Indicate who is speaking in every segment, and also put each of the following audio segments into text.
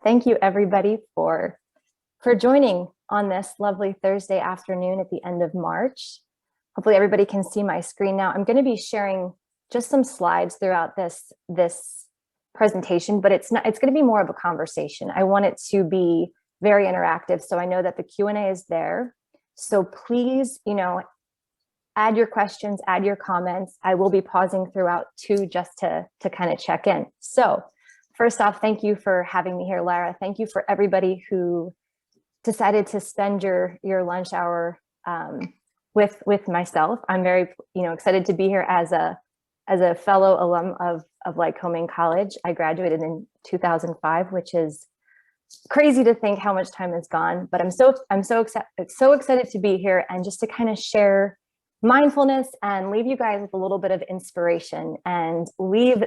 Speaker 1: Thank you everybody for joining on this lovely Thursday afternoon at the end of March. Hopefully everybody can see my screen now. I'm going to be sharing just some slides throughout this presentation, but it's going to be more of a conversation. I want it to be very interactive. So I know that the Q&A is there. So please, add your questions, add your comments. I will be pausing throughout too, just to kind of check in. So first off, thank you for having me here, Lara. Thank you for everybody who decided to spend your lunch hour with myself. I'm very excited to be here as a fellow alum of Lycoming College. I graduated in 2005, which is crazy to think how much time has gone. But I'm so excited to be here and just to kind of share mindfulness and leave you guys with a little bit of inspiration and leave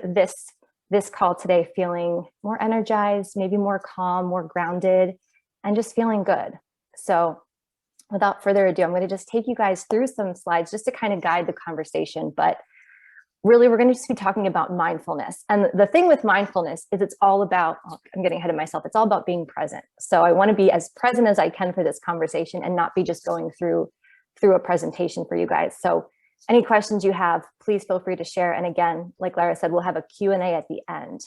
Speaker 1: this call today feeling more energized, maybe more calm, more grounded, and just feeling good. So without further ado, I'm going to just take you guys through some slides just to kind of guide the conversation. But really, we're going to just be talking about mindfulness. And the thing with mindfulness is it's all about, I'm getting ahead of myself, it's all about being present. So I want to be as present as I can for this conversation and not be just going through a presentation for you guys. So any questions you have, please feel free to share. And again, like Lara said, we'll have a Q&A at the end.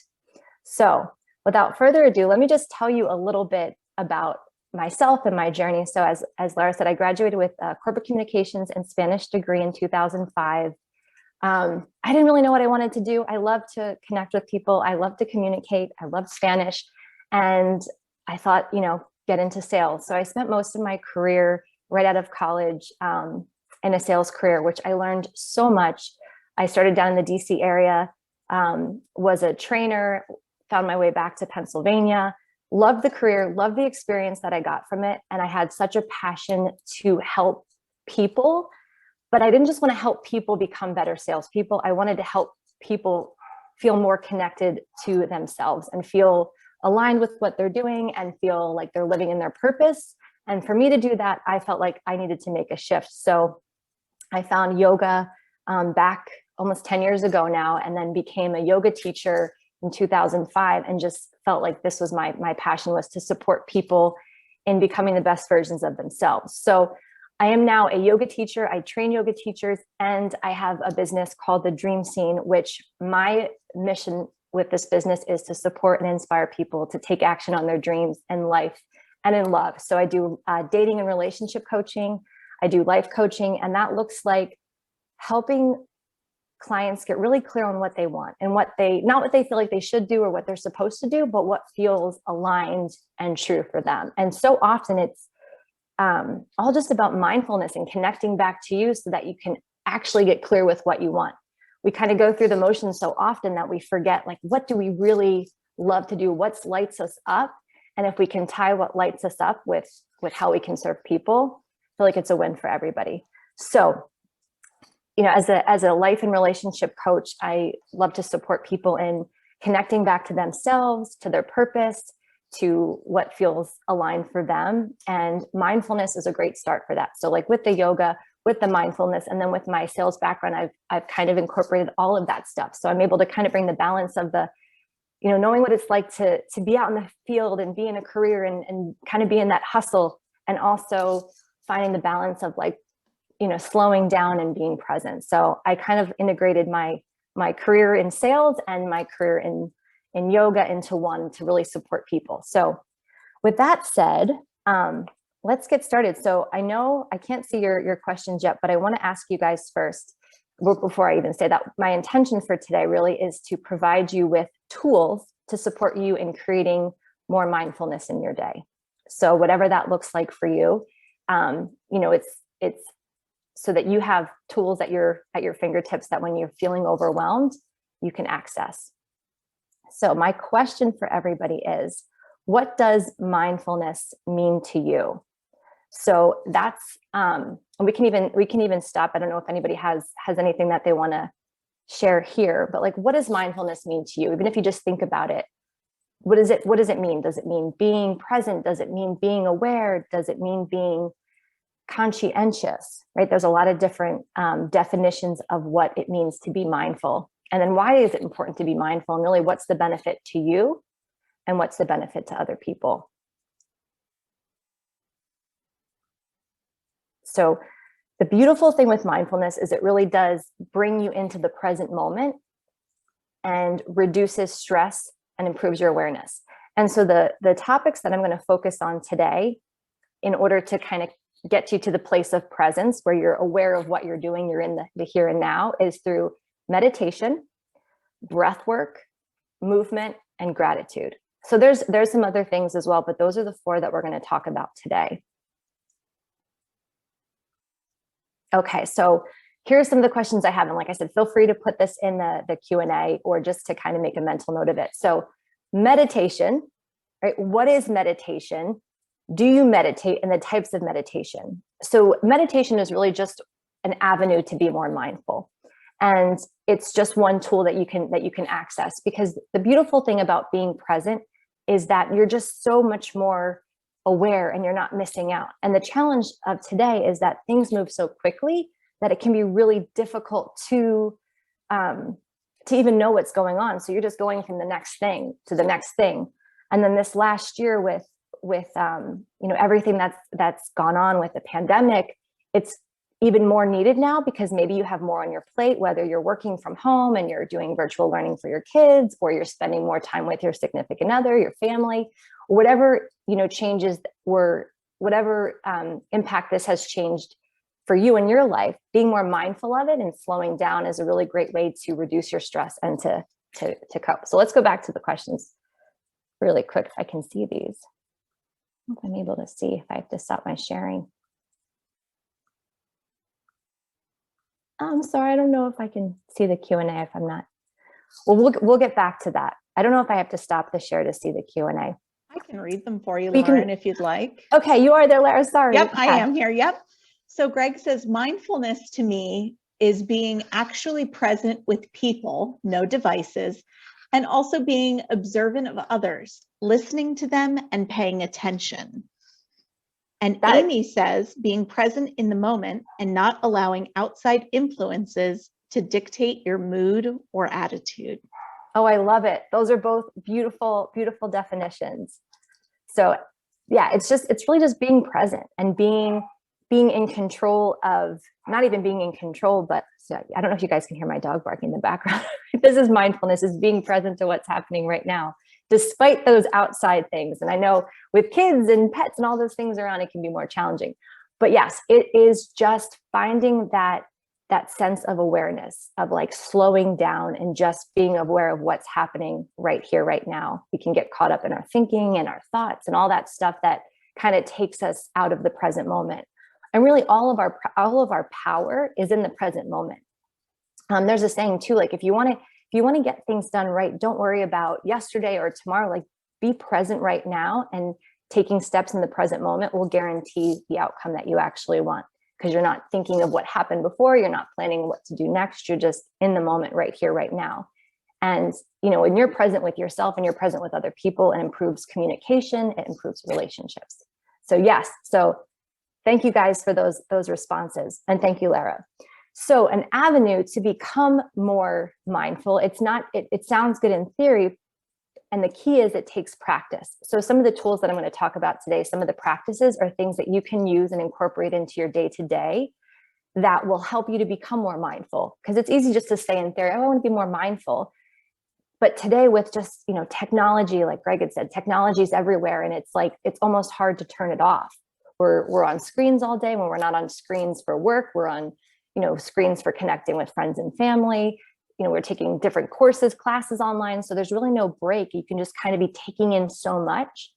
Speaker 1: So without further ado, let me just tell you a little bit about myself and my journey. So as Lara said, I graduated with a corporate communications and Spanish degree in 2005. I didn't really know what I wanted to do. I love to connect with people. I love to communicate. I love Spanish. And I thought, get into sales. So I spent most of my career right out of college in a sales career, which I learned so much. I started down in the DC area, was a trainer, found my way back to Pennsylvania, loved the career, loved the experience that I got from it. And I had such a passion to help people, but I didn't just want to help people become better salespeople. I wanted to help people feel more connected to themselves and feel aligned with what they're doing and feel like they're living in their purpose. And for me to do that, I felt like I needed to make a shift. So I found yoga back almost 10 years ago now, and then became a yoga teacher in 2005, and just felt like this was my passion, was to support people in becoming the best versions of themselves. So I am now a yoga teacher. I train yoga teachers, and I have a business called The Dream Scene, which my mission with this business is to support and inspire people to take action on their dreams in life and in love. So I do dating and relationship coaching. I do life coaching, and that looks like helping clients get really clear on what they want and not what they feel like they should do or what they're supposed to do, but what feels aligned and true for them. And so often it's all just about mindfulness and connecting back to you so that you can actually get clear with what you want. We kind of go through the motions so often that we forget, like, what do we really love to do? What lights us up? And if we can tie what lights us up with how we can serve people, I feel like it's a win for everybody. So, as a life and relationship coach, I love to support people in connecting back to themselves, to their purpose, to what feels aligned for them. And mindfulness is a great start for that. So like with the yoga, with the mindfulness, and then with my sales background, I've kind of incorporated all of that stuff. So I'm able to kind of bring the balance of the, knowing what it's like to be out in the field and be in a career and kind of be in that hustle, and also finding the balance of slowing down and being present. So I kind of integrated my career in sales and my career in yoga into one to really support people. So with that said, let's get started. So I know I can't see your questions yet, but I want to ask you guys first, before I even say that, my intention for today really is to provide you with tools to support you in creating more mindfulness in your day. So whatever that looks like for you, it's so that you have tools at your fingertips that when you're feeling overwhelmed, you can access. So my question for everybody is, what does mindfulness mean to you? So that's, and we can even stop. I don't know if anybody has anything that they want to share here, but what does mindfulness mean to you? Even if you just think about it, what does it mean? Does it mean being present? Does it mean being aware? Does it mean being conscientious, right? There's a lot of different definitions of what it means to be mindful. And then why is it important to be mindful? And really, what's the benefit to you? and what's the benefit to other people. So the beautiful thing with mindfulness is it really does bring you into the present moment and reduces stress and improves your awareness. And so the topics that I'm going to focus on today, in order to kind of get you to the place of presence where you're aware of what you're doing, you're in the here and now, is through meditation, breath work, movement, and gratitude. So there's some other things as well, but those are the 4 that we're going to talk about today. Okay, so here's some of the questions I have. And like I said, feel free to put this in the Q&A or just to kind of make a mental note of it. So meditation, right? What is meditation? Do you meditate, and the types of meditation? So meditation is really just an avenue to be more mindful. And it's just one tool that you can access, because the beautiful thing about being present is that you're just so much more aware and you're not missing out. And the challenge of today is that things move so quickly that it can be really difficult to even know what's going on. So you're just going from the next thing to the next thing. And then this last year with everything that's gone on with the pandemic, it's even more needed now, because maybe you have more on your plate, whether you're working from home and you're doing virtual learning for your kids, or you're spending more time with your significant other, your family, whatever, changes or whatever impact this has changed for you in your life. Being more mindful of it and slowing down is a really great way to reduce your stress and to cope. So let's go back to the questions really quick, if I can see these. I hope I'm able to see if I have to stop my sharing. I'm sorry, I don't know if I can see the Q&A if I'm not. Well, we'll get back to that. I don't know if I have to stop the share to see the Q&A.
Speaker 2: I can read them for you, Lauren, if you'd like.
Speaker 1: Okay, you are there, Lara. Sorry.
Speaker 2: Yep, I am here. Yep. So Greg says, mindfulness to me is being actually present with people, no devices, and also being observant of others, listening to them and paying attention. And Amy says, being present in the moment and not allowing outside influences to dictate your mood or attitude.
Speaker 1: Oh, I love it. Those are both beautiful, beautiful definitions. So yeah, it's really just being present and being in control of, not even being in control, but so I don't know if you guys can hear my dog barking in the background. This is mindfulness, is being present to what's happening right now, despite those outside things. And I know with kids and pets and all those things around, it can be more challenging. But yes, it is just finding that sense of awareness, of like slowing down and just being aware of what's happening right here, right now. We can get caught up in our thinking and our thoughts and all that stuff that kind of takes us out of the present moment. And really all of our power is in the present moment. There's a saying too, like if you want to get things done right, don't worry about yesterday or tomorrow, like be present right now, and taking steps in the present moment will guarantee the outcome that you actually want, because you're not thinking of what happened before, you're not planning what to do next, you're just in the moment right here, right now. And, when you're present with yourself and you're present with other people, it improves communication, it improves relationships. So yes, so thank you guys for those responses. And thank you, Lara. So an avenue to become more mindful, it sounds good in theory, and the key is it takes practice. So some of the tools that I'm going to talk about today, some of the practices are things that you can use and incorporate into your day-to-day that will help you to become more mindful. Because it's easy just to say in theory, oh, I want to be more mindful. But today with just, technology, like Greg had said, technology is everywhere. And it's almost hard to turn it off. We're on screens all day. When we're not on screens for work, we're on, screens for connecting with friends and family. We're taking different courses, classes online. So there's really no break. You can just kind of be taking in so much.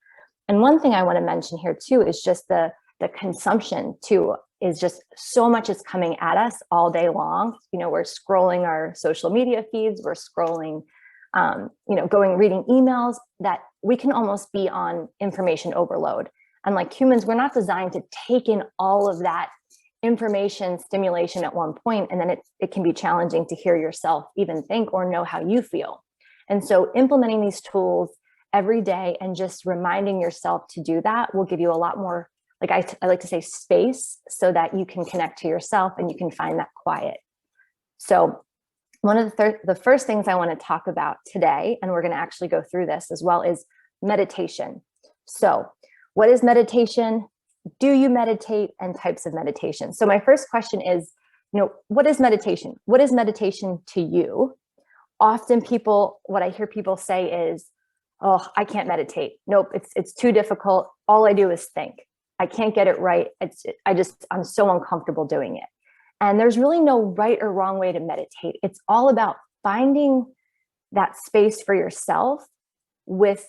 Speaker 1: And one thing I want to mention here too, is just the consumption too, is just so much is coming at us all day long. We're scrolling our social media feeds, we're scrolling, reading emails, that we can almost be on information overload. And like humans, we're not designed to take in all of that information stimulation at one point, and then it can be challenging to hear yourself even think or know how you feel. And so implementing these tools every day and just reminding yourself to do that will give you a lot more, like I like to say, space, so that you can connect to yourself and you can find that quiet. So one of the first things I want to talk about today, and we're going to actually go through this as well, is meditation. So what is meditation? Do you meditate, and types of meditation? So my first question is, what is meditation? What is meditation to you? Often what I hear people say is, oh, I can't meditate. Nope, it's too difficult. All I do is think. I can't get it right. I'm so uncomfortable doing it. And there's really no right or wrong way to meditate. It's all about finding that space for yourself with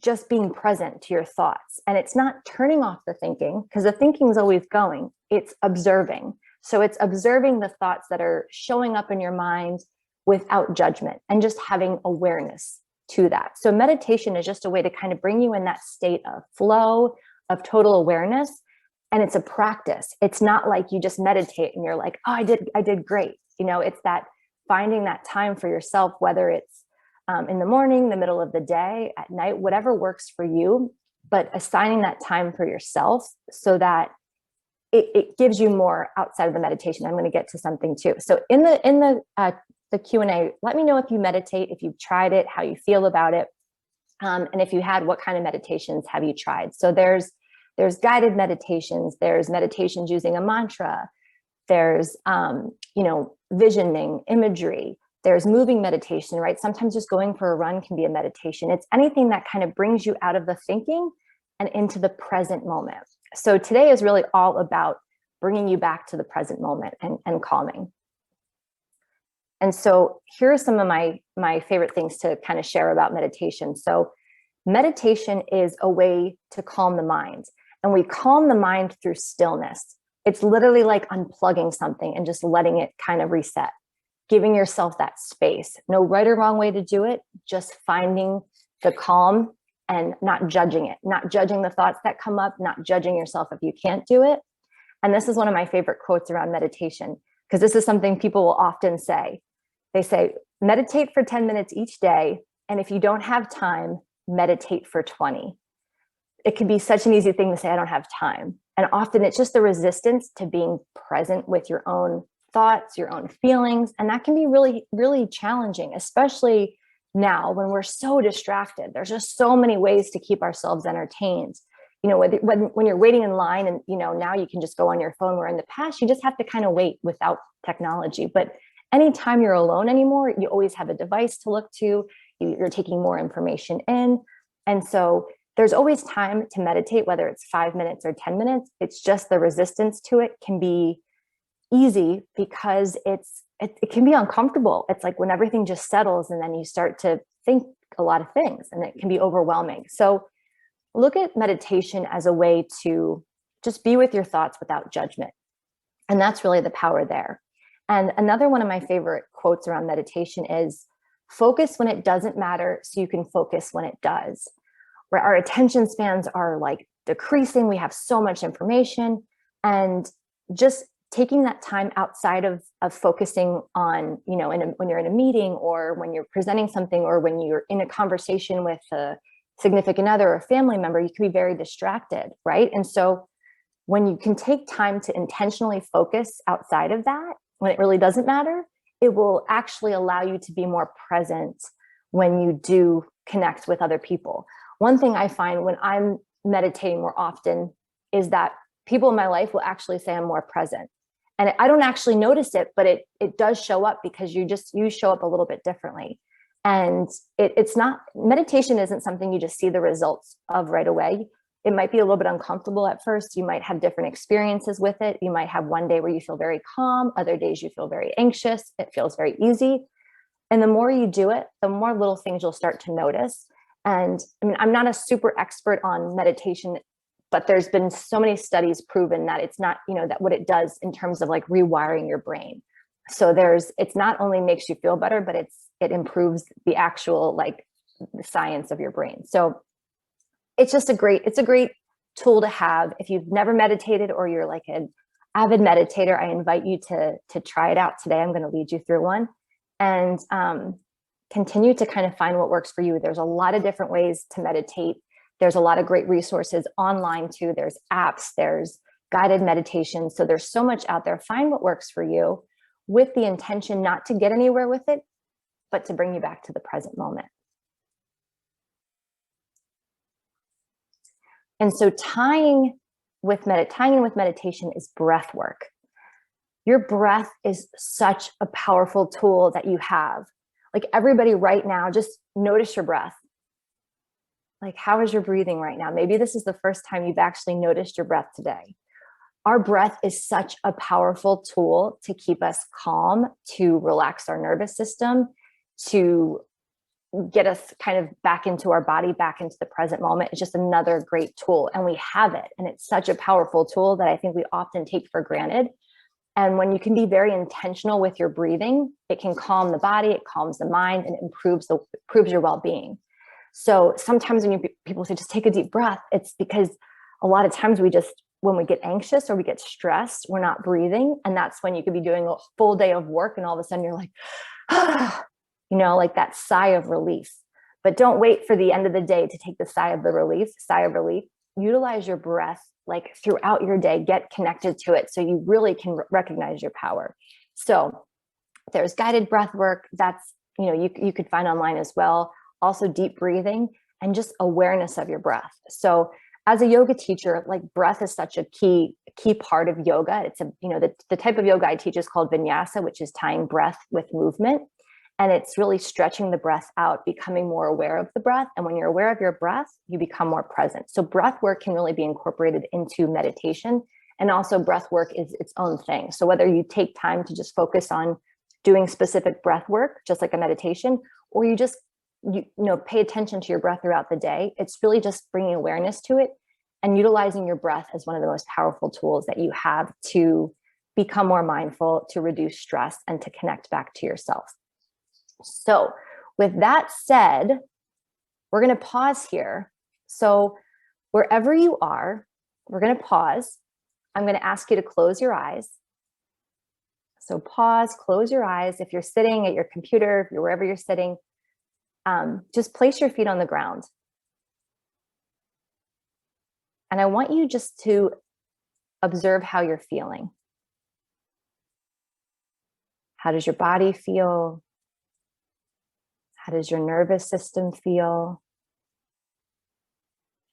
Speaker 1: just being present to your thoughts. And it's not turning off the thinking, because the thinking is always going. It's observing. So it's observing the thoughts that are showing up in your mind without judgment, and just having awareness to that. So meditation is just a way to kind of bring you in that state of flow, of total awareness. And it's a practice. It's not like you just meditate and you're like, oh, I did great. It's that finding that time for yourself, whether it's in the morning, the middle of the day, at night, whatever works for you, but assigning that time for yourself so that it gives you more outside of the meditation. I'm going to get to something too. So in the Q&A, let me know if you meditate, if you've tried it, how you feel about it. And if you had, what kind of meditations have you tried? So there's guided meditations, there's meditations using a mantra, there's, visioning, imagery, there's moving meditation, right? Sometimes just going for a run can be a meditation. It's anything that kind of brings you out of the thinking and into the present moment. So today is really all about bringing you back to the present moment and calming. And so here are some of my favorite things to kind of share about meditation. So meditation is a way to calm the mind, and we calm the mind through stillness. It's literally like unplugging something and just letting it kind of reset, giving yourself that space. No right or wrong way to do it, just finding the calm and not judging it, not judging the thoughts that come up, not judging yourself if you can't do it. And this is one of my favorite quotes around meditation, because this is something people will often say. They say, meditate for 10 minutes each day. And if you don't have time, meditate for 20. It could be such an easy thing to say, I don't have time. And often it's just the resistance to being present with your own thoughts, your own feelings. And that can be really, really challenging, especially now when we're so distracted. There's just so many ways to keep ourselves entertained. When you're waiting in line and, now you can just go on your phone, where in the past, you just have to kind of wait without technology. But anytime you're alone anymore, you always have a device to look to, you're taking more information in. And so there's always time to meditate, whether it's 5 minutes or 10 minutes. It's just the resistance to it can be easy because it can be uncomfortable. It's like when everything just settles and then you start to think a lot of things, and it can be overwhelming. So look at meditation as a way to just be with your thoughts without judgment. And that's really the power there. And another one of my favorite quotes around meditation is, focus when it doesn't matter so you can focus when it does. Where our attention spans are like decreasing, we have so much information, and just taking that time outside of focusing on, when you're in a meeting, or when you're presenting something, or when you're in a conversation with a significant other or a family member, you can be very distracted, right? And so when you can take time to intentionally focus outside of that, when it really doesn't matter, it will actually allow you to be more present when you do connect with other people. One thing I find when I'm meditating more often is that people in my life will actually say I'm more present. And I don't actually notice it, but it does show up, because you show up a little bit differently. And it's not, meditation isn't something you just see the results of right away. It might be a little bit uncomfortable at first. You might have different experiences with it. You might have one day where you feel very calm, other days you feel very anxious. It feels very easy. And the more you do it, the more little things you'll start to notice. And I mean, I'm not a super expert on meditation, but there's been so many studies proven that it's not, that what it does in terms of like rewiring your brain. So it's not only makes you feel better, but it improves the actual, like, the science of your brain. So it's a great tool to have. If you've never meditated, or you're like an avid meditator, I invite you to try it out today. I'm going to lead you through one, and continue to kind of find what works for you. There's a lot of different ways to meditate. There's a lot of great resources online too. There's apps, there's guided meditation. So there's so much out there. Find what works for you, with the intention not to get anywhere with it, but to bring you back to the present moment. And so tying in with meditation is breath work. Your breath is such a powerful tool that you have. Like everybody right now, just notice your breath. Like, how is your breathing right now? Maybe this is the first time you've actually noticed your breath today. Our breath is such a powerful tool to keep us calm, to relax our nervous system, to get us kind of back into our body, back into the present moment. It's just another great tool, and we have it. And it's such a powerful tool that I think we often take for granted. And when you can be very intentional with your breathing, it can calm the body, it calms the mind, and it improves your well-being. So sometimes when people say, just take a deep breath, it's because a lot of times when we get anxious or we get stressed, we're not breathing. And that's when you could be doing a full day of work and all of a sudden you're like, ah, like that sigh of relief. But don't wait for the end of the day to take the sigh of relief. Utilize your breath like throughout your day, get connected to it so you really can recognize your power. So there's guided breath work that's, you could find online as well. Also deep breathing and just awareness of your breath. So as a yoga teacher, like breath is such a key part of yoga. It's the type of yoga I teach is called vinyasa, which is tying breath with movement. And it's really stretching the breath out, becoming more aware of the breath. And when you're aware of your breath, you become more present. So breath work can really be incorporated into meditation. And also breath work is its own thing. So whether you take time to just focus on doing specific breath work, just like a meditation, or you just pay attention to your breath throughout the day, it's really just bringing awareness to it and utilizing your breath as one of the most powerful tools that you have to become more mindful, to reduce stress, and to connect back to yourself. So with that said, we're going to pause here. So wherever you are, we're going to pause. I'm going to ask you to close your eyes. So pause, close your eyes. If you're sitting at your computer, if you're wherever you're sitting, just place your feet on the ground. And I want you just to observe how you're feeling. How does your body feel? How does your nervous system feel?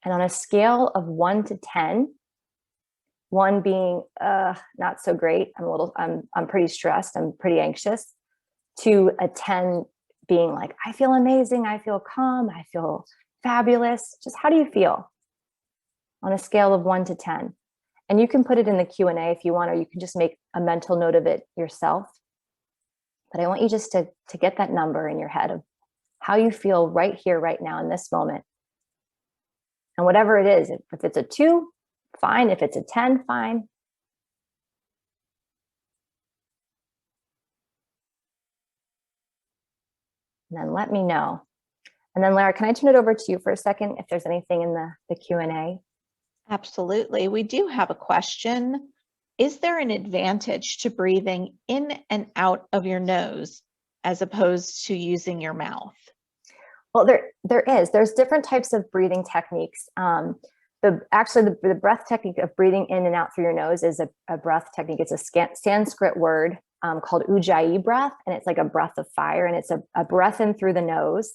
Speaker 1: And on a scale of 1 to 10, 1 being not so great, I'm pretty stressed, I'm pretty anxious, to a 10 being like, I feel amazing, I feel calm, I feel fabulous. Just how do you feel on a scale of 1 to 10? And you can put it in the Q&A if you want, or you can just make a mental note of it yourself. But I want you just to get that number in your head of how you feel right here, right now in this moment. And whatever it is, if it's a 2, fine. If it's a 10, fine. And then let me know. And then Lara, can I turn it over to you for a second if there's anything in the Q&A?
Speaker 2: Absolutely. We do have a question. Is there an advantage to breathing in and out of your nose as opposed to using your mouth?
Speaker 1: Well, there is. There's different types of breathing techniques. The breath technique of breathing in and out through your nose is a breath technique. It's a Sanskrit word called Ujjayi breath, and it's like a breath of fire, and it's a breath in through the nose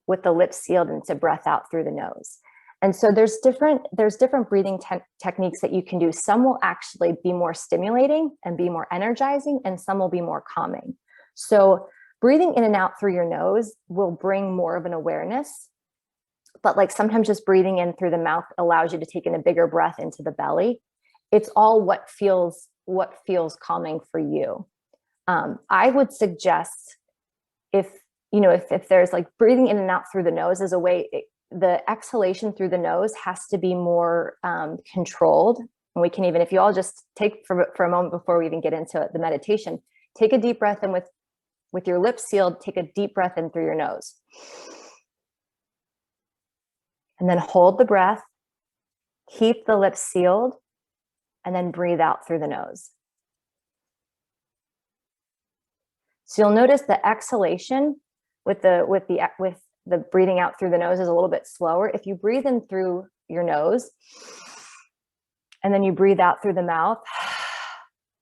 Speaker 1: with the lips sealed, and it's a breath out through the nose. And so there's different breathing techniques that you can do. Some will actually be more stimulating and be more energizing, and some will be more calming. So breathing in and out through your nose will bring more of an awareness, but like sometimes just breathing in through the mouth allows you to take in a bigger breath into the belly. It's all what feels calming for you. I would suggest if there's like breathing in and out through the nose as a way, the exhalation through the nose has to be more controlled. And we can even, if you all just take for a moment before we even get into the meditation, take a deep breath in with your lips sealed, take a deep breath in through your nose. And then hold the breath, keep the lips sealed, and then breathe out through the nose. So you'll notice the exhalation with the breathing out through the nose is a little bit slower. If you breathe in through your nose and then you breathe out through the mouth,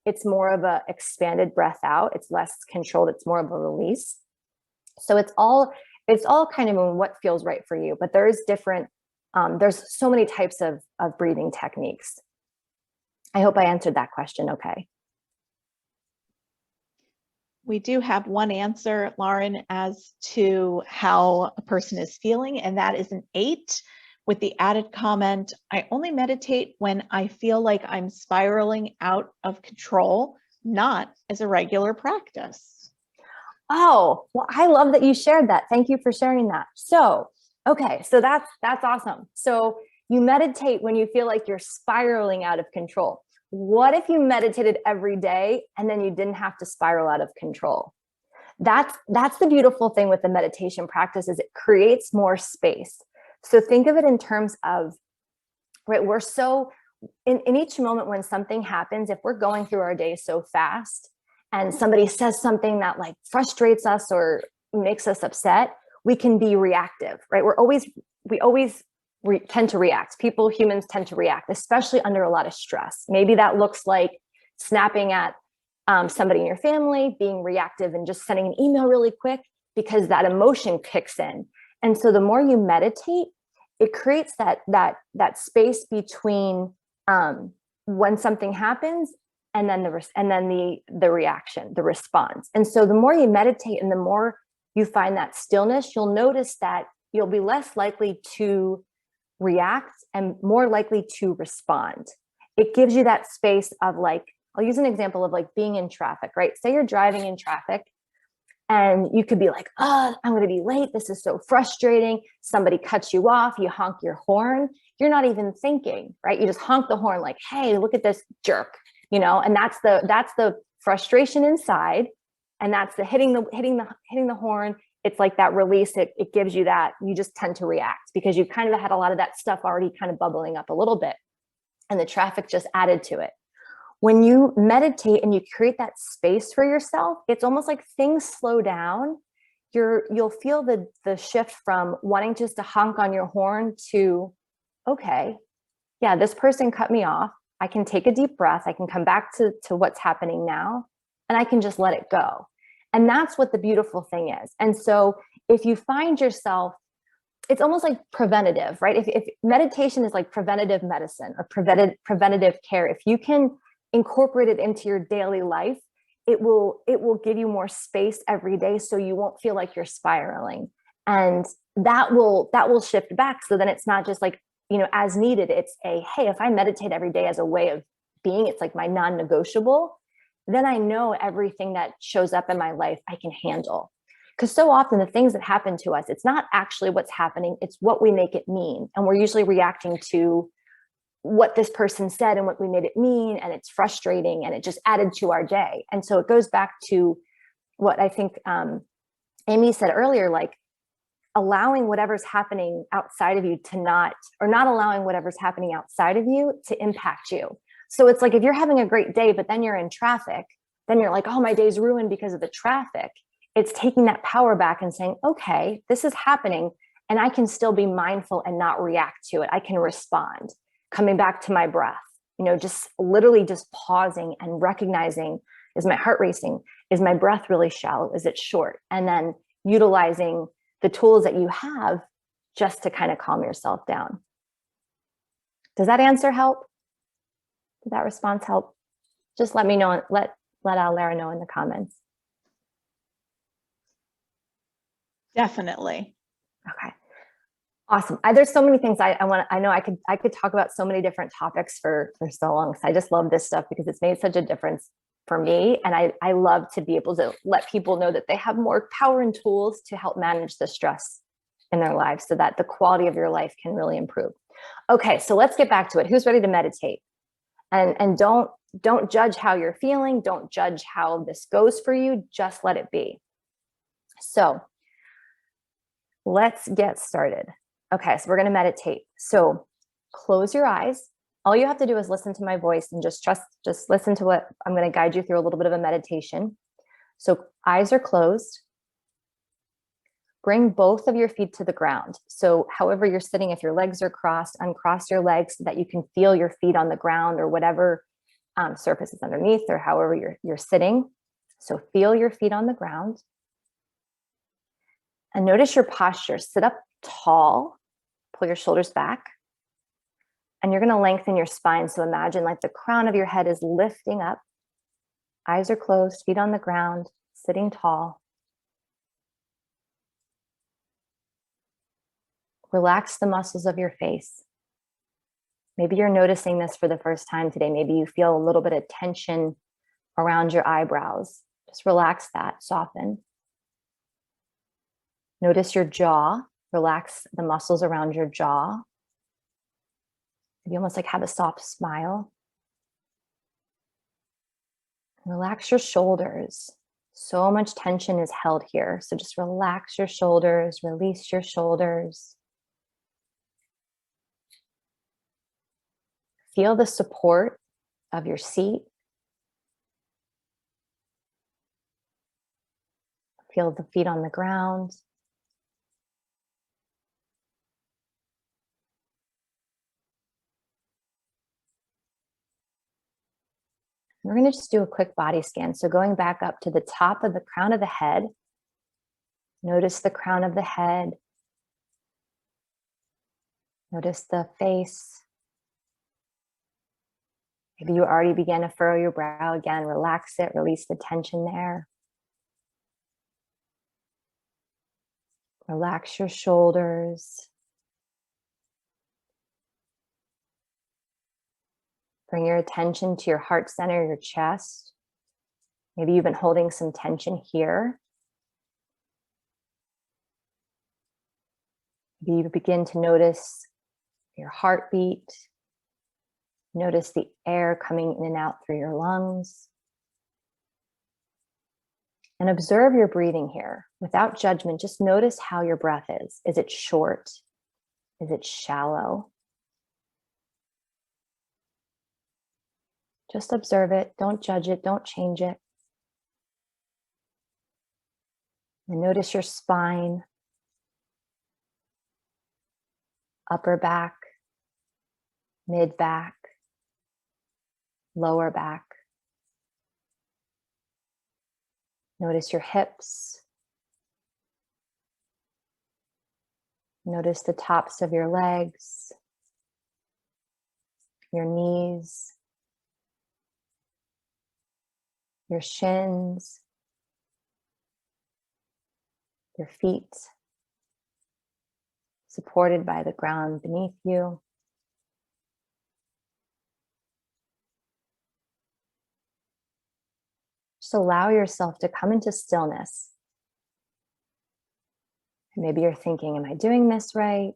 Speaker 1: it's more of a expanded breath out. It's less controlled. It's more of a release. So it's all kind of in what feels right for you, but there is different There's so many types of breathing techniques. I hope I answered that question okay.
Speaker 2: We do have one answer, Lauren, as to how a person is feeling, and that is an 8 with the added comment, I only meditate when I feel like I'm spiraling out of control, not as a regular practice.
Speaker 1: Oh, well, I love that you shared that. Thank you for sharing that. So, okay, so that's awesome. So you meditate when you feel like you're spiraling out of control. What if you meditated every day and then you didn't have to spiral out of control? That's the beautiful thing with the meditation practice is it creates more space. So think of it in terms of, right, we're so, in each moment when something happens, if we're going through our day so fast and somebody says something that like frustrates us or makes us upset, we can be reactive, right? We always tend to react. Humans tend to react, especially under a lot of stress. Maybe that looks like snapping at somebody in your family, being reactive and just sending an email really quick because that emotion kicks in. And so the more you meditate, it creates that space between when something happens and then the reaction, the response. And so the more you meditate and the more you find that stillness, you'll notice that you'll be less likely to react and more likely to respond. It gives you that space of like, I'll use an example of like being in traffic, right? Say you're driving in traffic and you could be like, oh, I'm going to be late. This is so frustrating. Somebody cuts you off, you honk your horn. You're not even thinking, right? You just honk the horn like, hey, look at this jerk, and that's the frustration inside. And that's the hitting the horn. It's like that release. It gives you that, you just tend to react because you've kind of had a lot of that stuff already kind of bubbling up a little bit. And the traffic just added to it. When you meditate and you create that space for yourself, it's almost like things slow down. You'll feel the shift from wanting just to honk on your horn to, okay, yeah, this person cut me off. I can take a deep breath. I can come back to what's happening now, and I can just let it go. And that's what the beautiful thing is. And so if you find yourself, it's almost like preventative, right? If meditation is like preventative medicine or preventative care, if you can incorporate it into your daily life, it will give you more space every day so you won't feel like you're spiraling. And that will shift back. So then it's not just like, as needed. It's hey, if I meditate every day as a way of being, it's like my non-negotiable, then I know everything that shows up in my life I can handle. Because so often the things that happen to us, it's not actually what's happening, it's what we make it mean. And we're usually reacting to what this person said and what we made it mean. And it's frustrating and it just added to our day. And so it goes back to what I think Amy said earlier, like allowing whatever's happening outside of you not allowing whatever's happening outside of you to impact you. So it's like, if you're having a great day, but then you're in traffic, then you're like, oh, my day's ruined because of the traffic. It's taking that power back and saying, okay, this is happening and I can still be mindful and not react to it. I can respond, coming back to my breath, just literally just pausing and recognizing, is my heart racing? Is my breath really shallow? Is it short? And then utilizing the tools that you have just to kind of calm yourself down. Does that answer help? Did that response help? Just let me know, let Lara know in the comments.
Speaker 2: Definitely.
Speaker 1: Okay. Awesome. There's so many things I know I could talk about so many different topics for so long. So I just love this stuff because it's made such a difference for me. And I love to be able to let people know that they have more power and tools to help manage the stress in their lives so that the quality of your life can really improve. Okay. So let's get back to it. Who's ready to meditate? And don't judge how you're feeling. Don't judge how this goes for you. Just let it be. So let's get started. Okay, so we're going to meditate. So close your eyes. All you have to do is listen to my voice and just listen to what I'm going to guide you through a little bit of a meditation. So eyes are closed. Bring both of your feet to the ground. So however you're sitting, if your legs are crossed, uncross your legs so that you can feel your feet on the ground or whatever surface is underneath or however you're sitting. So feel your feet on the ground. And notice your posture. Sit up tall, Pull your shoulders back. And you're going to lengthen your spine. So imagine like the crown of your head is lifting up. Eyes are closed, feet on the ground, sitting tall. Relax the muscles of your face. Maybe you're noticing this for the first time today. Maybe you feel a little bit of tension around your eyebrows. Just relax that, soften. Notice your jaw. Relax the muscles around your jaw. You almost like have a soft smile. Relax your shoulders. So much tension is held here. So just relax your shoulders, release your shoulders. Feel the support of your seat. Feel the feet on the ground. We're going to just do a quick body scan. So going back up to the top of the crown of the head, notice the crown of the head. Notice the face. Maybe you already began to furrow your brow again. Relax it, release the tension there. Relax your shoulders. Bring your attention to your heart center, your chest. Maybe you've been holding some tension here. Maybe you begin to notice your heartbeat. Notice the air coming in and out through your lungs. And observe your breathing here without judgment. Just notice how your breath is. Is it short? Is it shallow? Just observe it. Don't judge it. Don't change it. And notice your spine, upper back, mid back, lower back. Notice your hips. Notice the tops of your legs, your knees, your shins, your feet, supported by the ground beneath you. Just allow yourself to come into stillness. Maybe you're thinking, am I doing this right?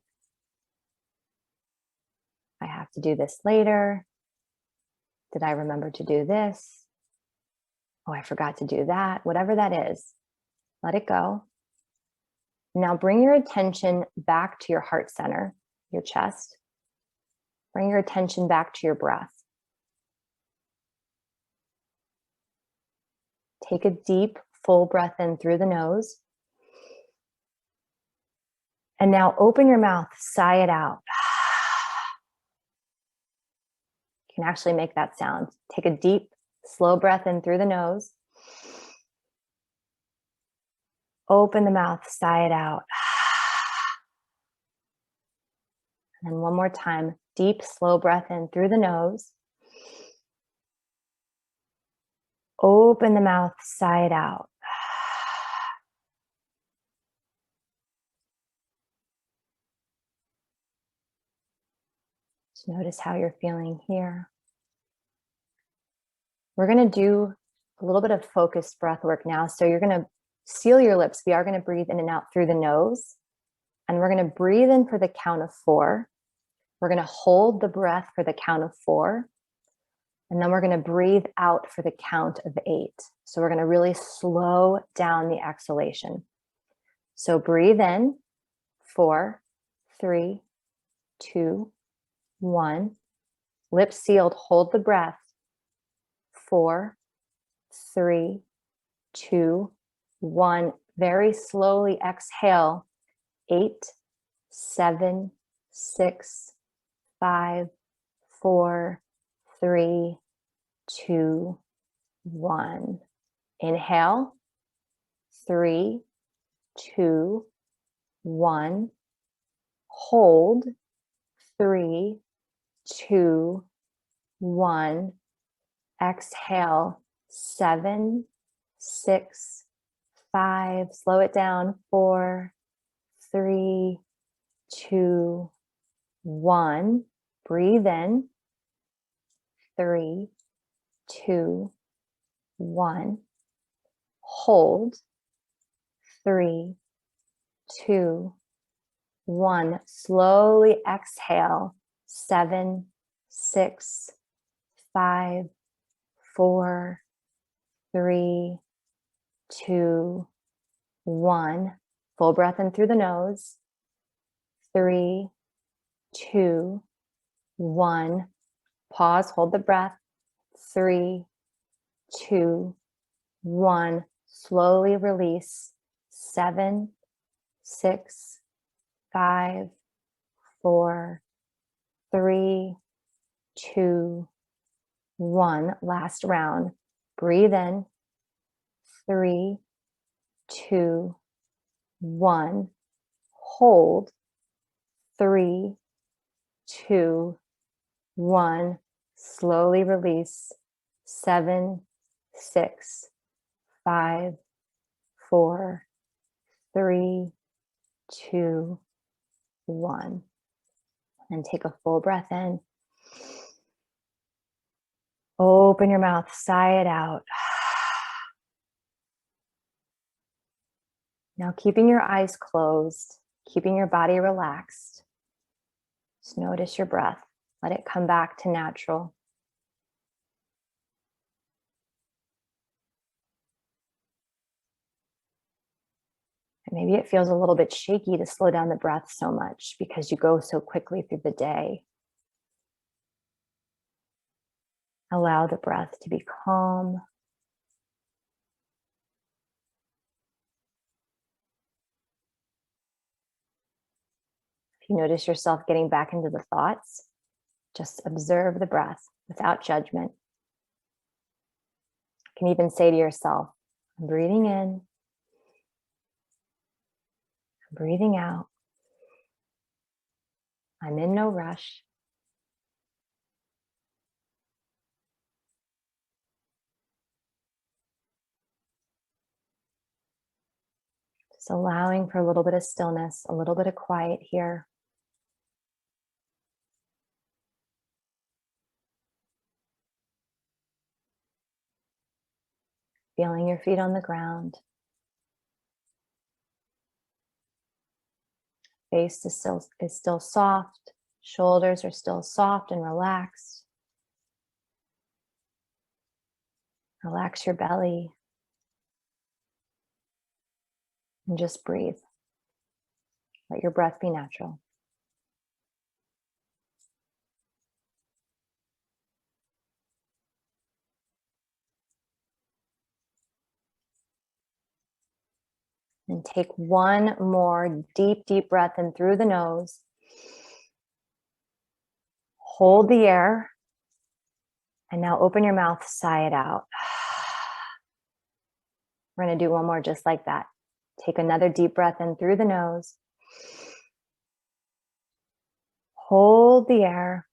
Speaker 1: I have to do this later. Did I remember to do this? Oh, I forgot to do that. Whatever that is, let it go. Now bring your attention back to your heart center, your chest. Bring your attention back to your breath. Take a deep, full breath in through the nose. And now open your mouth, sigh it out. You can actually make that sound. Take a deep, slow breath in through the nose. Open the mouth, sigh it out. And then one more time, deep, slow breath in through the nose. Open the mouth, sigh it out. Just notice how you're feeling here. We're going to do a little bit of focused breath work now. So you're going to seal your lips. We are going to breathe in and out through the nose. And we're going to breathe in for the count of 4. We're going to hold the breath for the count of 4. And then we're going to breathe out for the count of 8. So we're going to really slow down the exhalation. So breathe in, 4, 3, 2, 1. Lips sealed, hold the breath. 4, 3, 2, 1. Very slowly exhale. 8, 7, 6, 5, 4, 3, 2, 1. Inhale. 3, 2, 1. hold, 3, 2, 1. Exhale, 7, 6, 5. Slow it down, 4, 3, 2, 1. Breathe in, 3, 2, 1. Hold, 3, 2, 1. Slowly exhale, 7, 6, 5, 4, 3, 2, 1. Full breath in through the nose. 3, 2, 1. Pause, hold the breath. 3, 2, 1. Slowly release. 7, 6, 5, 4, 3, 2, 1. Last round. Breathe in. 3, 2, 1. Hold. 3, 2, 1. Slowly release. 7, 6, 5, 4, 3, 2, 1. And take a full breath in. Open your mouth, sigh it out. Now, keeping your eyes closed, keeping your body relaxed, just notice your breath. Let it come back to natural. And maybe it feels a little bit shaky to slow down the breath so much because you go so quickly through the day. Allow the breath to be calm. If you notice yourself getting back into the thoughts, just observe the breath without judgment. You can even say to yourself, I'm breathing in, I'm breathing out. I'm in no rush. Just allowing for a little bit of stillness, a little bit of quiet here. Feeling your feet on the ground. Face is still soft. Shoulders are still soft and relaxed. Relax your belly. And just breathe. Let your breath be natural. And take one more deep, deep breath in through the nose. Hold the air. And now open your mouth, sigh it out. We're going to do one more just like that. Take another deep breath in through the nose. Hold the air.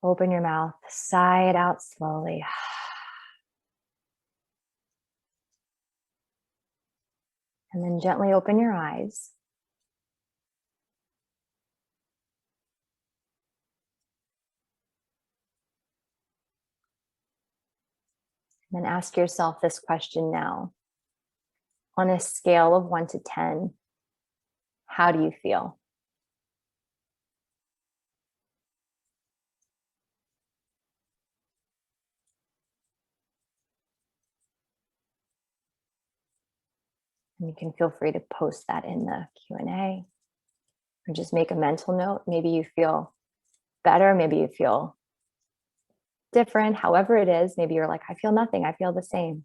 Speaker 1: Open your mouth, sigh it out slowly. And then gently open your eyes. And then ask yourself this question now. On a scale of 1 to 10, how do you feel? And you can feel free to post that in the Q&A or just make a mental note. Maybe you feel better, maybe you feel different, however it is. Maybe you're like, I feel nothing, I feel the same.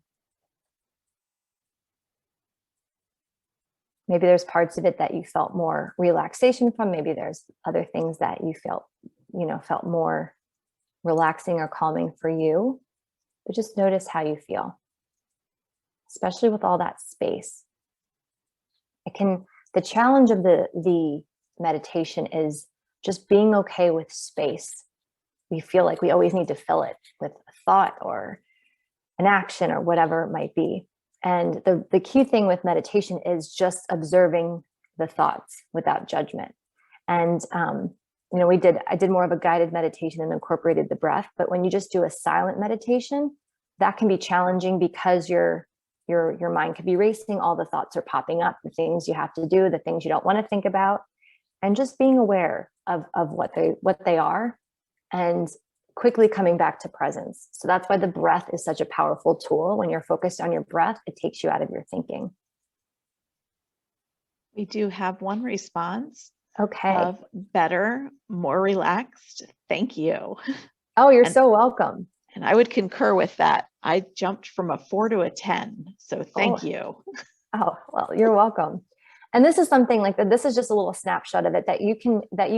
Speaker 1: Maybe there's parts of it that you felt more relaxation from. Maybe there's other things that you felt more relaxing or calming for you. But just notice how you feel, especially with all that space. The challenge of the meditation is just being okay with space. We feel like we always need to fill it with a thought or an action or whatever it might be. And the key thing with meditation is just observing the thoughts without judgment. And I did more of a guided meditation and incorporated the breath. But when you just do a silent meditation, that can be challenging because your mind could be racing. All the thoughts are popping up, the things you have to do, the things you don't want to think about, and just being aware of what they are, and quickly coming back to presence. So that's why the breath is such a powerful tool. When you're focused on your breath, it takes you out of your thinking.
Speaker 2: We do have one response.
Speaker 1: Okay.
Speaker 2: Of better, more relaxed. Thank you.
Speaker 1: Oh, you're so welcome.
Speaker 2: And I would concur with that. I jumped from a 4 to a 10. So thank you.
Speaker 1: Oh, well, you're welcome. And this is something like that. This is just a little snapshot of it that you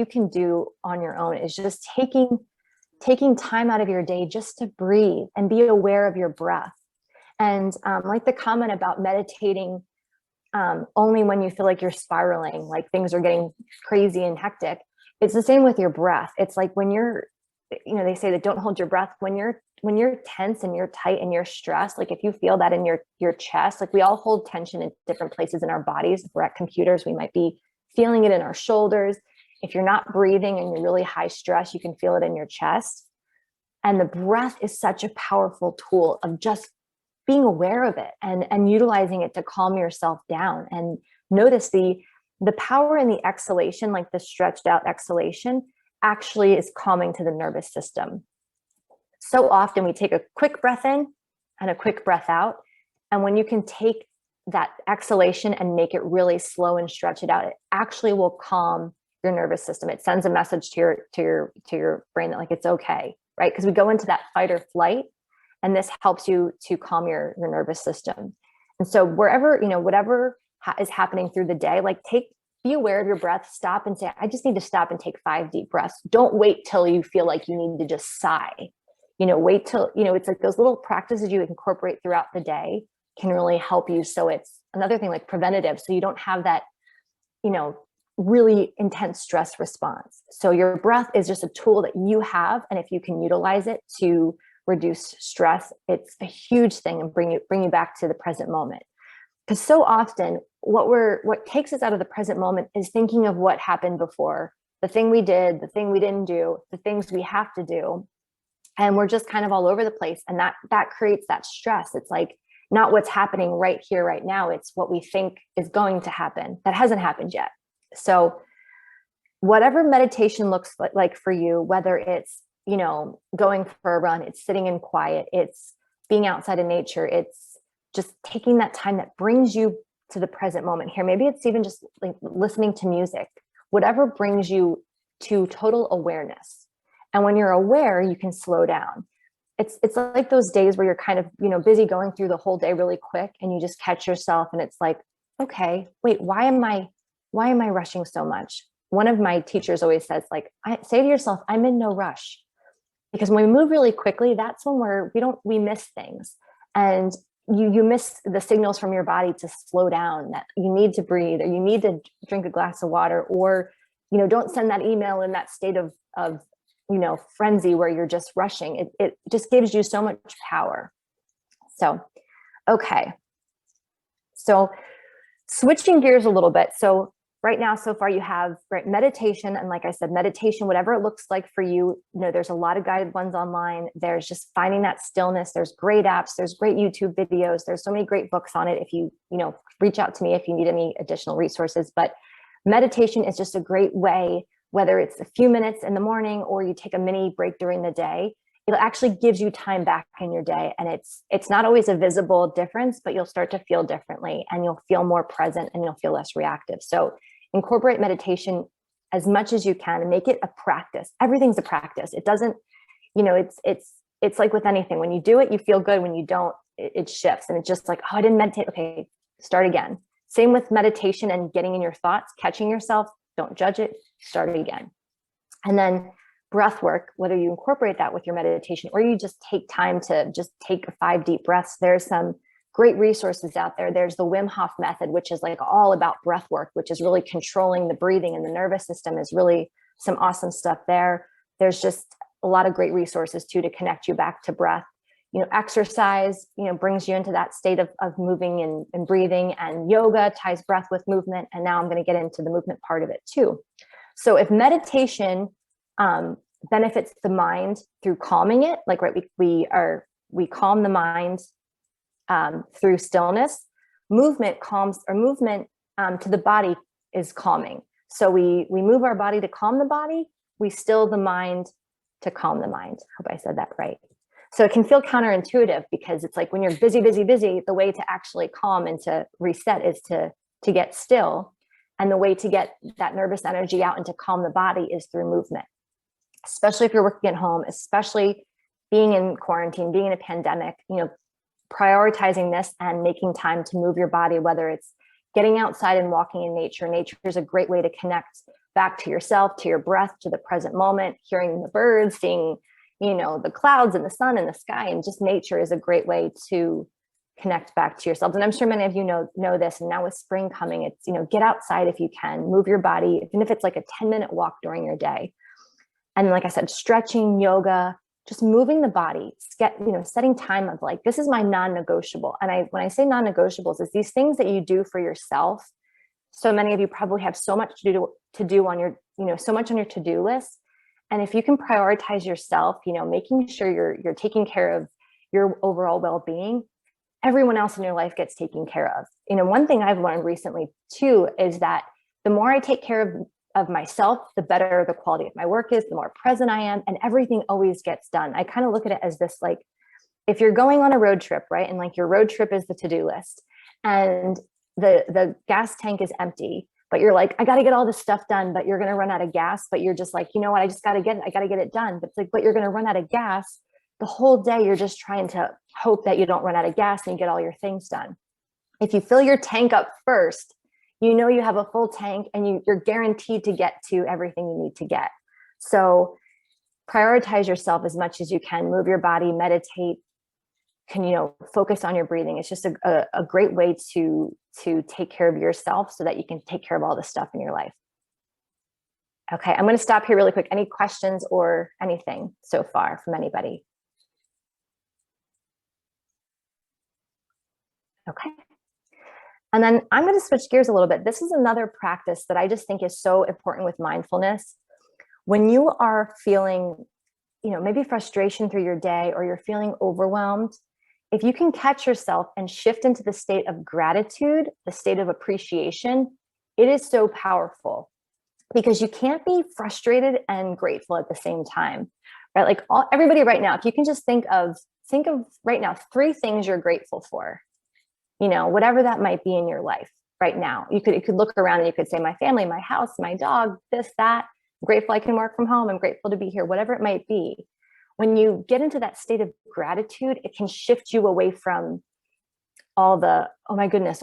Speaker 1: can do on your own, is just taking time out of your day just to breathe and be aware of your breath. And like the comment about meditating only when you feel like you're spiraling, like things are getting crazy and hectic. It's the same with your breath. It's like when you're, they say that don't hold your breath when you're tense and you're tight and you're stressed. Like if you feel that in your chest, like we all hold tension in different places in our bodies. If we're at computers, we might be feeling it in our shoulders. If you're not breathing and you're really high stress, you can feel it in your chest. And the breath is such a powerful tool of just being aware of it and utilizing it to calm yourself down. And notice the power in the exhalation, like the stretched out exhalation, actually is calming to the nervous system. So often we take a quick breath in and a quick breath out. And when you can take that exhalation and make it really slow and stretch it out, it actually will calm your nervous system. It sends a message to your brain that like, it's okay, right? Because we go into that fight or flight, and this helps you to calm your nervous system. And so wherever, whatever is happening through the day, like be aware of your breath, stop and say, I just need to stop and take 5 deep breaths. Don't wait till you feel like you need to just sigh. Wait till, it's like those little practices you incorporate throughout the day can really help you. So it's another thing like preventative. So you don't have that, really intense stress response. So your breath is just a tool that you have. And if you can utilize it to reduce stress, it's a huge thing, and bring you back to the present moment. Because so often what takes us out of the present moment is thinking of what happened before, the thing we did, the thing we didn't do, the things we have to do. And we're just kind of all over the place. And that creates that stress. It's like not what's happening right here, right now. It's what we think is going to happen that hasn't happened yet. So whatever meditation looks like for you, whether it's, going for a run, it's sitting in quiet, it's being outside in nature, it's just taking that time that brings you to the present moment here. Maybe it's even just like listening to music, whatever brings you to total awareness. And when you're aware, you can slow down. It's like those days where you're kind of, busy going through the whole day really quick, and you just catch yourself and it's like, okay, wait, why am I rushing so much? One of my teachers always says, like, say to yourself, I'm in no rush. Because when we move really quickly, that's when we miss things. And you miss the signals from your body to slow down, that you need to breathe, or you need to drink a glass of water, or, don't send that email in that state of frenzy where you're just rushing. It just gives you so much power. So, okay. So switching gears a little bit. So right now, so far you have meditation. And like I said, meditation, whatever it looks like for you, there's a lot of guided ones online. There's just finding that stillness. There's great apps. There's great YouTube videos. There's so many great books on it. If you, reach out to me if you need any additional resources. But meditation is just a great way, whether it's a few minutes in the morning or you take a mini break during the day, it actually gives you time back in your day. And it's not always a visible difference, but you'll start to feel differently, and you'll feel more present, and you'll feel less reactive. So incorporate meditation as much as you can and make it a practice. Everything's a practice. It doesn't, it's like with anything. When you do it, you feel good. When you don't, it shifts. And it's just like, oh, I didn't meditate. Okay, start again. Same with meditation and getting in your thoughts, catching yourself. Don't judge it. Start it again. And then breath work, whether you incorporate that with your meditation or you just take time to just take 5 deep breaths. There's some great resources out there. There's the Wim Hof method, which is like all about breath work, which is really controlling the breathing, and the nervous system is really some awesome stuff there. There's just a lot of great resources too to connect you back to breath. Exercise, brings you into that state of moving and breathing, and yoga ties breath with movement. And now I'm going to get into the movement part of it too. So if meditation benefits the mind through calming it, like, right, we calm the mind through stillness. Movement calms, or movement to the body is calming. So we move our body to calm the body. We still the mind to calm the mind. Hope I said that right. So it can feel counterintuitive, because it's like when you're busy, the way to actually calm and to reset is to get still. And the way to get that nervous energy out and to calm the body is through movement, especially if you're working at home, especially being in quarantine, being in a pandemic, prioritizing this and making time to move your body, whether it's getting outside and walking in nature. Nature is a great way to connect back to yourself, to your breath, to the present moment, hearing the birds, seeing, the clouds and the sun and the sky, and just nature is a great way to connect back to yourselves. And I'm sure many of you know this. And now with spring coming, it's, get outside if you can, move your body, even if it's like a 10-minute walk during your day. And like I said, stretching, yoga, just moving the body, setting time of like, this is my non-negotiable. And when I say non-negotiables, it's these things that you do for yourself. So many of you probably have so much to do on your, so much on your to-do list. And if you can prioritize yourself, making sure you're taking care of your overall well-being, everyone else in your life gets taken care of. One thing I've learned recently too is that the more I take care of myself, the better the quality of my work is, the more present I am, and everything always gets done. I kind of look at it as this, like, if you're going on a road trip, right? And like your road trip is the to-do list, and the gas tank is empty, but you're like, I got to get all this stuff done, but you're going to run out of gas. But you're just like, you know what? I got to get it done. But it's like, but you're going to run out of gas the whole day. You're just trying to hope that you don't run out of gas and you get all your things done. If you fill your tank up first, you have a full tank, and you're guaranteed to get to everything you need to get. So prioritize yourself as much as you can, move your body, meditate, focus on your breathing. It's just a great way to take care of yourself so that you can take care of all the stuff in your life. Okay, I'm going to stop here really quick. Any questions or anything so far from anybody? Okay. And then I'm going to switch gears a little bit. This is another practice that I just think is so important with mindfulness. When you are feeling, maybe frustration through your day, or you're feeling overwhelmed, if you can catch yourself and shift into the state of gratitude, the state of appreciation, it is so powerful, because you can't be frustrated and grateful at the same time, right? Like everybody right now, if you can just think of right now, 3 things you're grateful for, whatever that might be in your life right now. You could look around and you could say, my family, my house, my dog, this, that. I'm grateful I can work from home. I'm grateful to be here, whatever it might be. When you get into that state of gratitude, it can shift you away from all the, oh my goodness,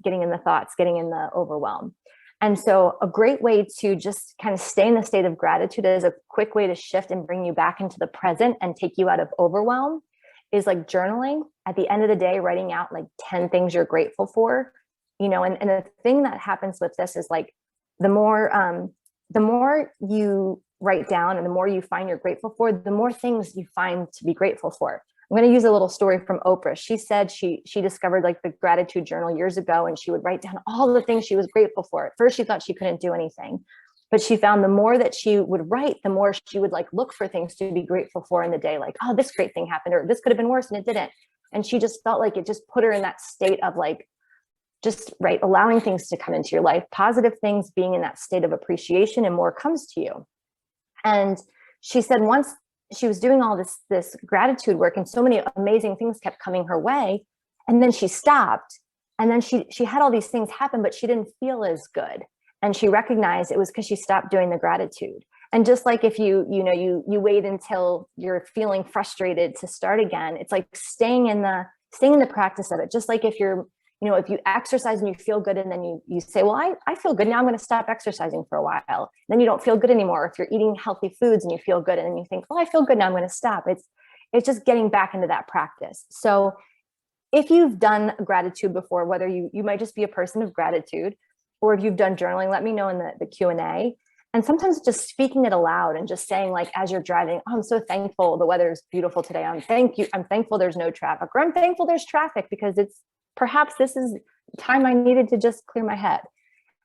Speaker 1: getting in the thoughts, getting in the overwhelm. And so a great way to just kind of stay in the state of gratitude is a quick way to shift and bring you back into the present and take you out of overwhelm is like journaling. At the end of the day, writing out like 10 things you're grateful for, and the thing that happens with this is like, the more you write down and the more you find you're grateful for, the more things you find to be grateful for. I'm going to use a little story from Oprah. She said she discovered like the gratitude journal years ago, and she would write down all the things she was grateful for. At first, she thought she couldn't do anything, but she found the more that she would write, the more she would like look for things to be grateful for in the day. Like, oh, this great thing happened, or this could have been worse and it didn't. And she just felt like it just put her in that state of like, just right, allowing things to come into your life, positive things, being in that state of appreciation, and more comes to you. And she said once she was doing all this gratitude work, and so many amazing things kept coming her way, and then she stopped, and then she had all these things happen, but she didn't feel as good. And she recognized it was because she stopped doing the gratitude. And just like if you wait until you're feeling frustrated to start again, it's like staying in the practice of it. Just like if you're, if you exercise and you feel good, and then you say, well, I feel good now, I'm going to stop exercising for a while. Then you don't feel good anymore. If you're eating healthy foods and you feel good, and then you think, well, I feel good now, I'm going to stop. It's just getting back into that practice. So if you've done gratitude before, whether you might just be a person of gratitude, or if you've done journaling, let me know in the Q&A. And sometimes just speaking it aloud and just saying, like, as you're driving, oh, I'm so thankful the weather is beautiful today. I'm thankful there's no traffic, or I'm thankful there's traffic because perhaps this is time I needed to just clear my head.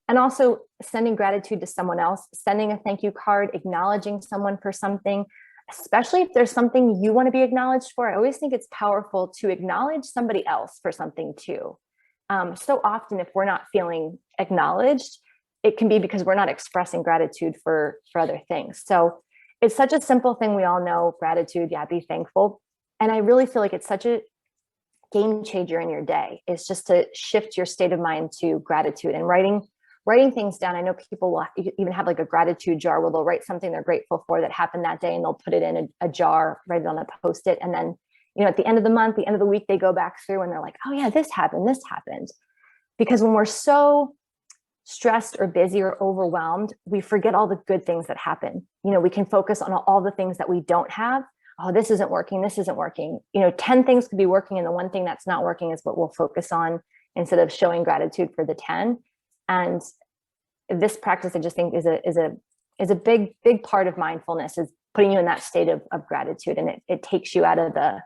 Speaker 1: And also sending gratitude to someone else, sending a thank you card, acknowledging someone for something, especially if there's something you want to be acknowledged for. I always think it's powerful to acknowledge somebody else for something too. So often if we're not feeling acknowledged, it can be because we're not expressing gratitude for other things. So it's such a simple thing. We all know gratitude, yeah, be thankful. And I really feel like it's such a game changer in your day, is just to shift your state of mind to gratitude and writing things down. I know people will even have like a gratitude jar where they'll write something they're grateful for that happened that day, and they'll put it in a jar, write it on a Post-it. And then, at the end of the month, the end of the week, they go back through and they're like, oh yeah, this happened. Because when we're so stressed or busy or overwhelmed, we forget all the good things that happen. We can focus on all the things that we don't have. Oh, this isn't working. 10 things could be working, and the one thing that's not working is what we'll focus on instead of showing gratitude for the 10. And this practice, I just think, is a big part of mindfulness, is putting you in that state of gratitude, and it takes you out of the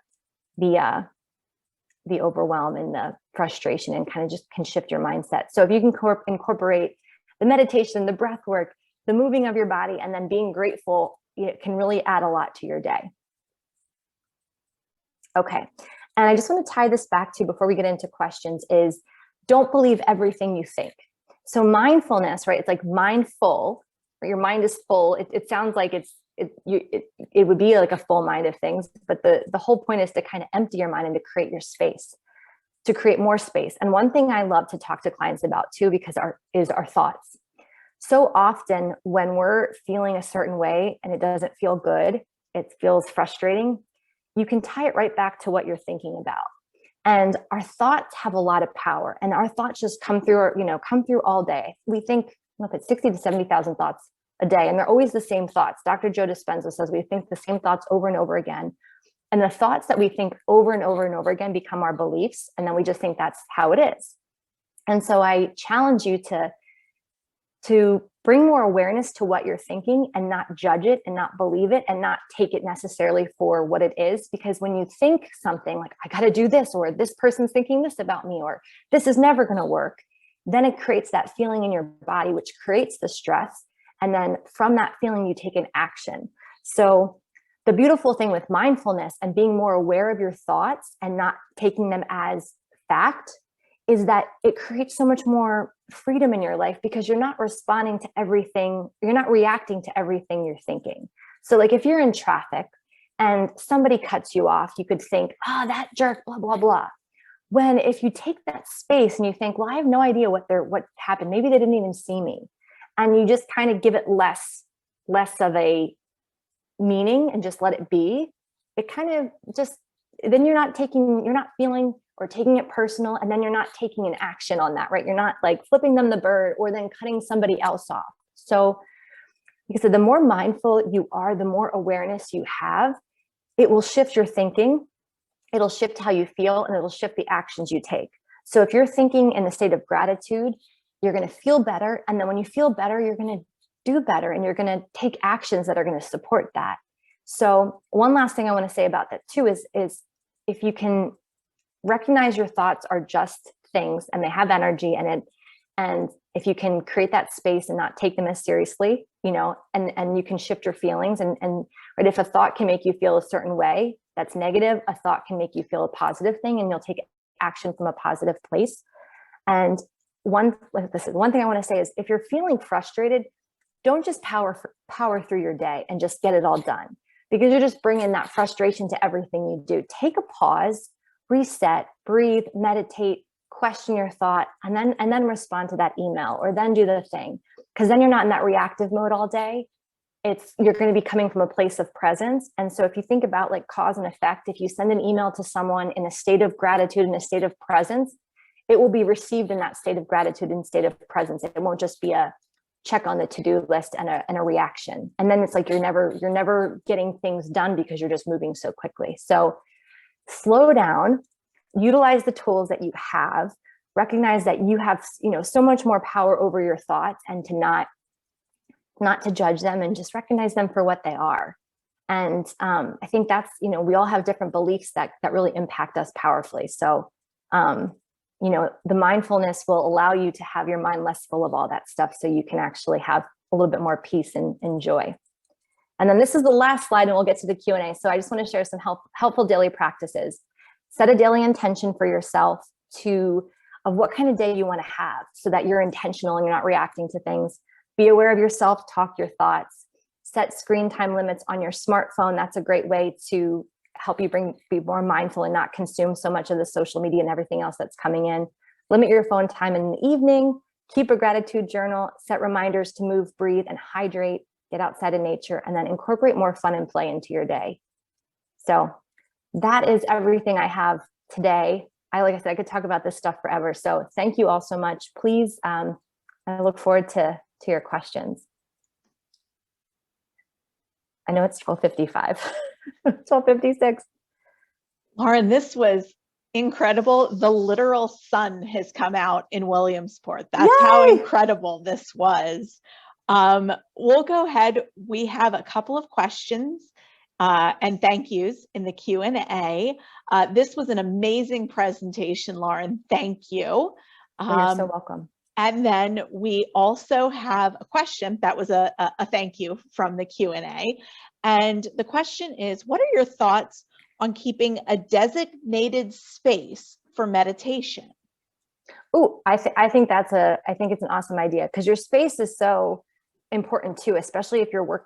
Speaker 1: overwhelm and the frustration, and kind of just can shift your mindset. So if you can incorporate the meditation, the breath work, the moving of your body, and then being grateful, it can really add a lot to your day. Okay, and I just want to tie this back to, before we get into questions, is don't believe everything you think. So mindfulness, right? It's like mindful, or your mind is full. It sounds like it would be like a full mind of things, but the whole point is to kind of empty your mind and to create your space, to create more space. And one thing I love to talk to clients about too, because is our thoughts. So often when we're feeling a certain way and it doesn't feel good, it feels frustrating, you can tie it right back to what you're thinking about. And our thoughts have a lot of power, and our thoughts just come through all day. We think, look, it's 60 to 70,000 thoughts a day, and they're always the same thoughts. Dr. Joe Dispenza says we think the same thoughts over and over again. And the thoughts that we think over and over and over again become our beliefs. And then we just think that's how it is. And so I challenge you to bring more awareness to what you're thinking, and not judge it and not believe it and not take it necessarily for what it is. Because when you think something like, I got to do this, or this person's thinking this about me, or this is never going to work, then it creates that feeling in your body, which creates the stress. And then from that feeling, you take an action. So the beautiful thing with mindfulness and being more aware of your thoughts and not taking them as fact is that it creates so much more freedom in your life, because you're not responding to everything. You're not reacting to everything you're thinking. So like if you're in traffic and somebody cuts you off, you could think, oh, that jerk, blah, blah, blah. When if you take that space and you think, well, I have no idea what happened. Maybe they didn't even see me. And you just kind of give it less of a meaning and just let it be. It kind of just, then you're not feeling or taking it personal, and then you're not taking an action on that, right? You're not like flipping them the bird or then cutting somebody else off. So like I said, the more mindful you are, the more awareness you have, it will shift your thinking, it'll shift how you feel, and it'll shift the actions you take. So if you're thinking in the state of gratitude, you're going to feel better. And then when you feel better, you're going to do better, and you're going to take actions that are going to support that. So one last thing I want to say about that too is if you can recognize your thoughts are just things and they have energy, and if you can create that space and not take them as seriously, and you can shift your feelings, and right, if a thought can make you feel a certain way that's negative, a thought can make you feel a positive thing, and you'll take action from a positive place. And one thing I want to say is, if you're feeling frustrated, don't just power through your day and just get it all done, because you're just bringing that frustration to everything you do. Take a pause, reset, breathe, meditate, question your thought, and then respond to that email, or then do the thing. Because then you're not in that reactive mode all day. You're going to be coming from a place of presence. And so if you think about like cause and effect, if you send an email to someone in a state of gratitude, in a state of presence, it will be received in that state of gratitude and state of presence. It won't just be a check on the to-do list and a reaction. And then it's like you're never getting things done because you're just moving so quickly. So slow down, utilize the tools that you have, recognize that you have, so much more power over your thoughts, and to not to judge them, and just recognize them for what they are. And I think that's, we all have different beliefs that really impact us powerfully. So, the mindfulness will allow you to have your mind less full of all that stuff, so you can actually have a little bit more peace and joy. And then this is the last slide, and we'll get to the Q&A. So I just want to share some helpful daily practices. Set a daily intention for yourself of what kind of day you want to have, so that you're intentional and you're not reacting to things. Be aware of yourself, talk your thoughts, set screen time limits on your smartphone. That's a great way to help you be more mindful and not consume so much of the social media and everything else that's coming in. Limit your phone time in the evening, keep a gratitude journal, set reminders to move, breathe, and hydrate, get outside in nature, and then incorporate more fun and play into your day. So that is everything I have today. Like I said, I could talk about this stuff forever. So thank you all so much. Please, I look forward to your questions. I know it's 12:55, 12:56.
Speaker 2: Lauren, this was incredible. The literal sun has come out in Williamsport. That's
Speaker 1: Yay!
Speaker 2: How incredible this was. We'll go ahead. We have a couple of questions and thank yous in the Q&A. This was an amazing presentation, Lauren. Thank you.
Speaker 1: You're so welcome.
Speaker 2: And then we also have a question that was a thank you from the Q&A. And the question is, what are your thoughts on keeping a designated space for meditation?
Speaker 1: Oh, I think it's an awesome idea, because your space is so important too, especially if you're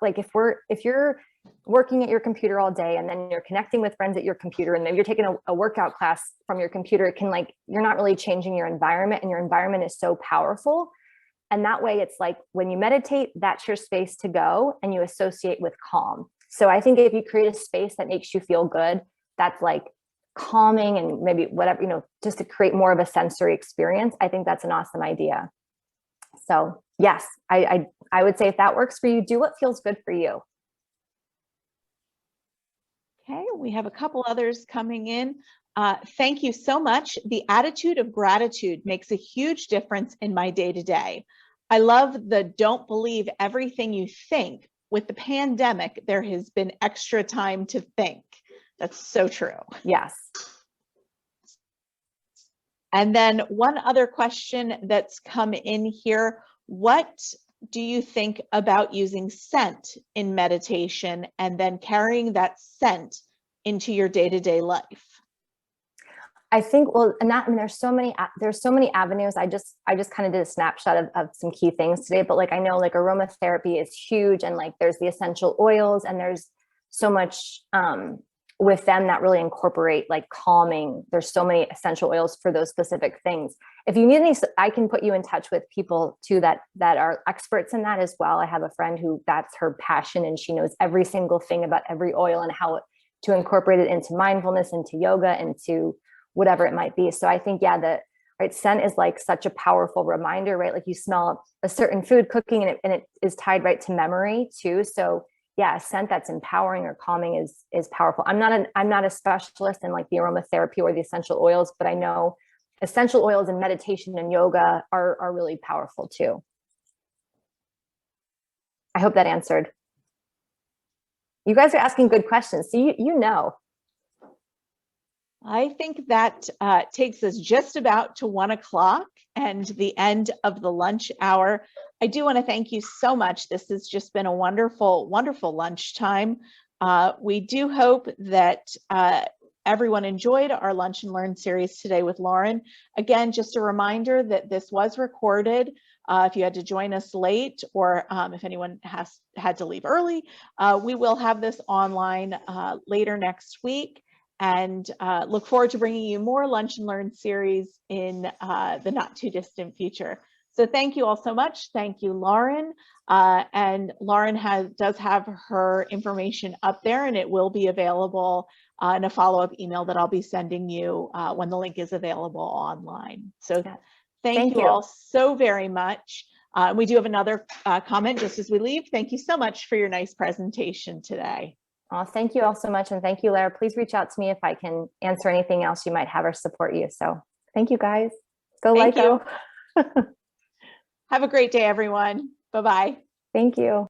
Speaker 1: if you're working at your computer all day and then you're connecting with friends at your computer, and then you're taking a workout class from your computer, it can you're not really changing your environment, and your environment is so powerful. And that way it's when you meditate, that's your space to go, and you associate with calm. So I think if you create a space that makes you feel good, that's calming, and maybe whatever, just to create more of a sensory experience, I think that's an awesome idea. So yes, I would say if that works for you, do what feels good for you.
Speaker 2: Okay, we have a couple others coming in. Thank you so much. The attitude of gratitude makes a huge difference in my day-to-day. I love the don't believe everything you think. With the pandemic, there has been extra time to think. That's so true.
Speaker 1: Yes.
Speaker 2: And then one other question that's come in here. What do you think about using scent in meditation and then carrying that scent into your day-to-day life?
Speaker 1: I think, there's so many avenues. I just kind of did a snapshot of some key things today, but I know aromatherapy is huge, and there's the essential oils, and there's so much with them that really incorporate calming. There's so many essential oils for those specific things. If you need any, I can put you in touch with people too that are experts in that as well. I have a friend who that's her passion, and she knows every single thing about every oil and how to incorporate it into mindfulness, into yoga, into whatever it might be. So I think, scent is such a powerful reminder, right? You smell a certain food cooking, and it is tied right to memory too. So yeah, a scent that's empowering or calming is powerful. I'm not a specialist in the aromatherapy or the essential oils, but I know essential oils and meditation and yoga are really powerful too. I hope that answered. You guys are asking good questions. So you know.
Speaker 2: I think that takes us just about to 1 o'clock and the end of the lunch hour. I do want to thank you so much. This has just been a wonderful, wonderful lunchtime. We do hope that everyone enjoyed our Lunch and Learn series today with Lauren. Again, just a reminder that this was recorded. If you had to join us late, or if anyone had to leave early, we will have this online later next week. And look forward to bringing you more Lunch and Learn series in the not too distant future. So thank you all so much. Thank you, Lauren. And Lauren does have her information up there, and it will be available in a follow-up email that I'll be sending you when the link is available online. So thank you all so very much. We do have another comment just as we leave. Thank you so much for your nice presentation today.
Speaker 1: Oh, thank you all so much. And thank you, Lara. Please reach out to me if I can answer anything else you might have or support you. So thank you guys. Go
Speaker 2: Thank
Speaker 1: Lyco.
Speaker 2: you. Have a great day, everyone. Bye-bye.
Speaker 1: Thank you.